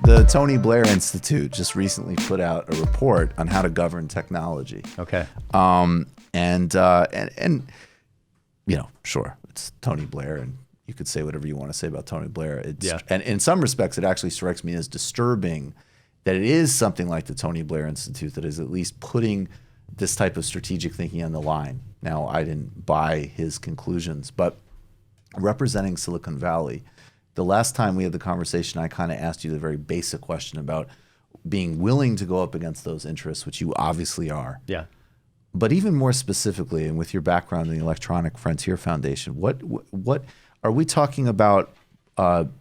The Tony Blair Institute just recently put out a report on how to govern technology. Okay. And sure, it's Tony Blair, and you could say whatever you want to say about Tony Blair. And in some respects, it actually strikes me as disturbing that it is something like the Tony Blair Institute that is at least putting this type of strategic thinking on the line. Now, I didn't buy his conclusions, but representing Silicon Valley, the last time we had the conversation, I kind of asked you the very basic question about being willing to go up against those interests, which you obviously are. Yeah. But even more specifically, and with your background in the Electronic Frontier Foundation, what are we talking about?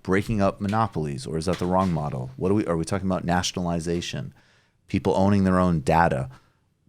Breaking up monopolies, or is that the wrong model? Are we talking about nationalization, people owning their own data?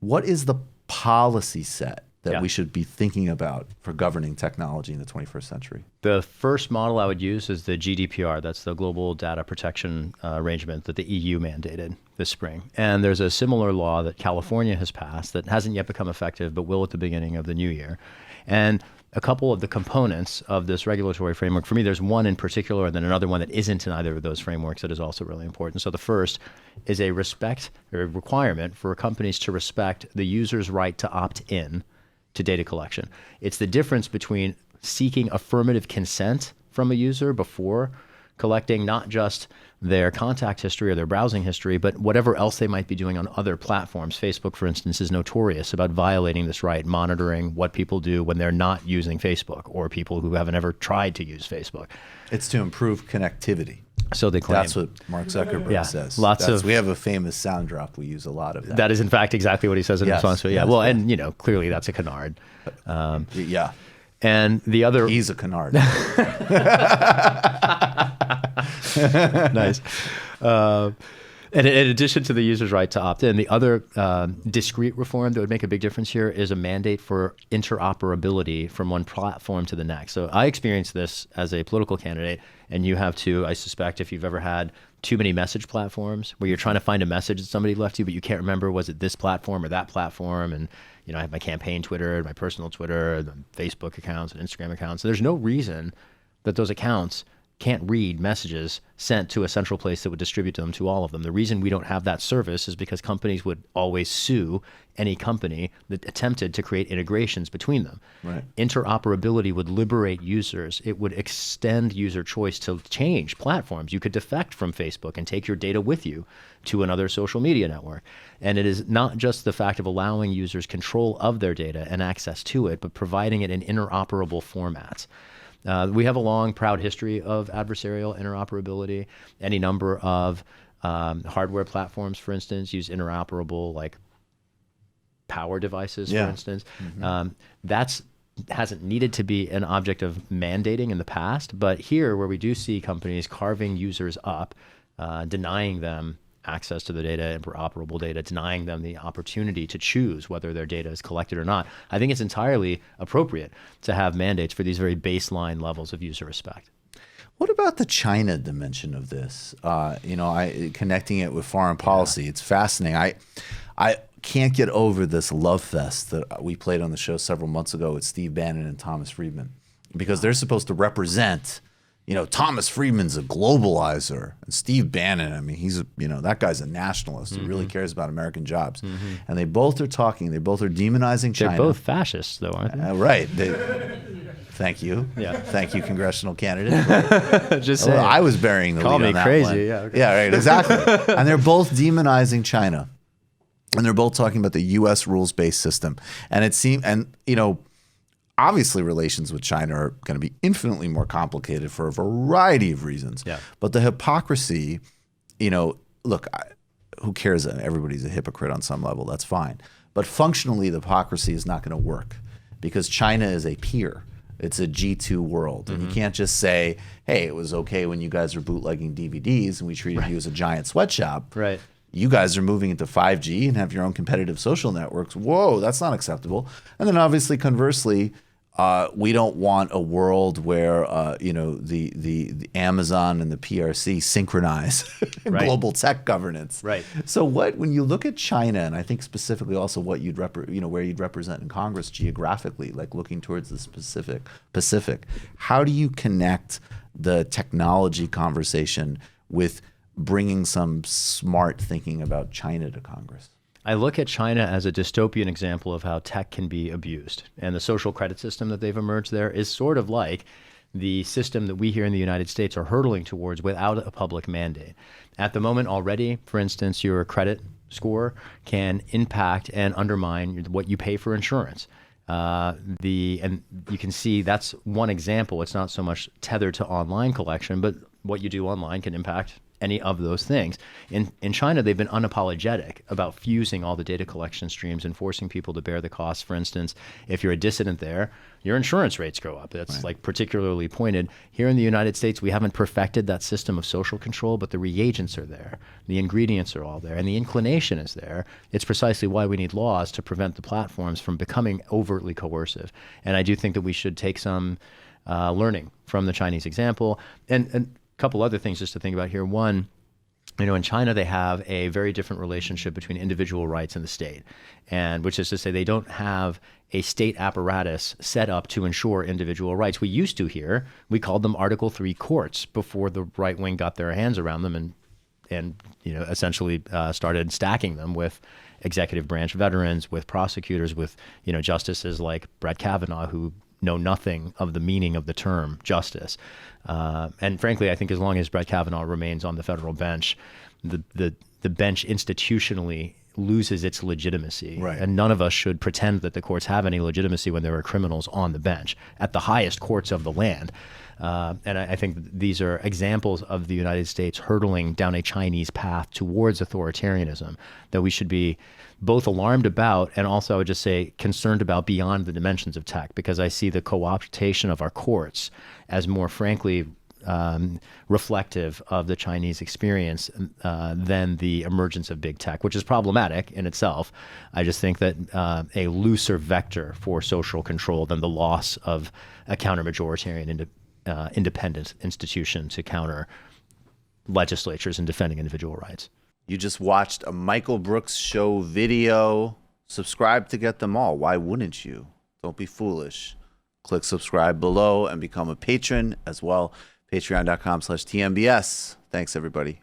What is the policy set that we should be thinking about for governing technology in the 21st century? The first model I would use is the GDPR. That's the Global Data Protection Arrangement that the EU mandated this spring. And there's a similar law that California has passed that hasn't yet become effective, but will at the beginning of the new year. And a couple of the components of this regulatory framework, for me, there's one in particular and then another one that isn't in either of those frameworks that is also really important. So the first is a requirement for companies to respect the user's right to opt in to data collection. It's the difference between seeking affirmative consent from a user before collecting not just their contact history or their browsing history, but whatever else they might be doing on other platforms. Facebook, for instance, is notorious about violating this right, monitoring what people do when they're not using Facebook, or people who haven't ever tried to use Facebook. It's to improve connectivity. So they claim. That's what Mark Zuckerberg says. We have a famous sound drop. We use a lot of that. That is, in fact, exactly what he says in response to it. Yeah. Well, and clearly that's a canard. Yeah. And the other... He's a canard. Nice. And in addition to the user's right to opt in, the other discrete reform that would make a big difference here is a mandate for interoperability from one platform to the next. So I experienced this as a political candidate, and you have too, I suspect, if you've ever had too many message platforms where you're trying to find a message that somebody left you, but you can't remember, was it this platform or that platform? And I have my campaign Twitter, my personal Twitter, the Facebook accounts and Instagram accounts. So there's no reason that those accounts can't read messages sent to a central place that would distribute them to all of them. The reason we don't have that service is because companies would always sue any company that attempted to create integrations between them. Right. Interoperability would liberate users. It would extend user choice to change platforms. You could defect from Facebook and take your data with you to another social media network. And it is not just the fact of allowing users control of their data and access to it, but providing it in interoperable formats. We have a long, proud history of adversarial interoperability. Any number of hardware platforms, for instance, use interoperable, like power devices, for instance. Mm-hmm. That's hasn't needed to be an object of mandating in the past, but here, where we do see companies carving users up, denying them access to the data, interoperable data, denying them the opportunity to choose whether their data is collected or not, I think it's entirely appropriate to have mandates for these very baseline levels of user respect. What about the China dimension of this? Connecting it with foreign policy, it's fascinating. I can't get over this love fest that we played on the show several months ago with Steve Bannon and Thomas Friedman, because they're supposed to represent, Thomas Friedman's a globalizer, and Steve Bannon, I mean, he's that guy's a nationalist who really cares about American jobs. Mm-hmm. And they both are demonizing China. They're both fascists, though, aren't they? Right. Thank you. Yeah. Thank you, congressional candidate. Just saying. I was burying the lead on that Call me crazy. one. Yeah. Okay. Yeah. Right. Exactly. And they're both demonizing China, and they're both talking about the U.S. rules-based system. And it seems, obviously, relations with China are going to be infinitely more complicated for a variety of reasons. Yeah. But the hypocrisy, look, who cares? Everybody's a hypocrite on some level. That's fine. But functionally, the hypocrisy is not going to work because China is a peer. It's a G2 world. And you can't just say, hey, it was okay when you guys were bootlegging DVDs and we treated you as a giant sweatshop. Right. You guys are moving into 5G and have your own competitive social networks. Whoa, that's not acceptable. And then obviously, conversely, we don't want a world where the Amazon and the PRC synchronize global tech governance. Right. So when you look at China, and I think specifically also what where you'd represent in Congress geographically, like looking towards the Pacific, how do you connect the technology conversation with bringing some smart thinking about China to Congress? I look at China as a dystopian example of how tech can be abused. And the social credit system that they've emerged there is sort of like the system that we here in the United States are hurtling towards without a public mandate. At the moment already, for instance, your credit score can impact and undermine what you pay for insurance. And you can see that's one example. It's not so much tethered to online collection, but what you do online can impact any of those things. In China, they've been unapologetic about fusing all the data collection streams and forcing people to bear the costs. For instance, if you're a dissident there, your insurance rates go up. That's like particularly pointed. Here in the United States, we haven't perfected that system of social control, but the reagents are there. The ingredients are all there, and the inclination is there. It's precisely why we need laws to prevent the platforms from becoming overtly coercive. And I do think that we should take some learning from the Chinese example. And couple other things just to think about here. One, in China, they have a very different relationship between individual rights and the state, and which is to say they don't have a state apparatus set up to ensure individual rights. We used to here. We called them Article III courts before the right wing got their hands around them and essentially started stacking them with executive branch veterans, with prosecutors, with justices like Brett Kavanaugh, who know nothing of the meaning of the term justice. And frankly, I think as long as Brett Kavanaugh remains on the federal bench, the bench institutionally loses its legitimacy. Right. And none of us should pretend that the courts have any legitimacy when there are criminals on the bench at the highest courts of the land. And I think these are examples of the United States hurtling down a Chinese path towards authoritarianism that we should be both alarmed about and also, I would just say, concerned about beyond the dimensions of tech, because I see the co-optation of our courts as more frankly reflective of the Chinese experience than the emergence of big tech, which is problematic in itself. I just think that a looser vector for social control than the loss of a counter-majoritarian independent institution to counter legislatures in defending individual rights. You just watched a Michael Brooks show video. Subscribe to get them all. Why wouldn't you? Don't be foolish. Click subscribe below and become a patron as well. Patreon.com/TMBS. Thanks, everybody.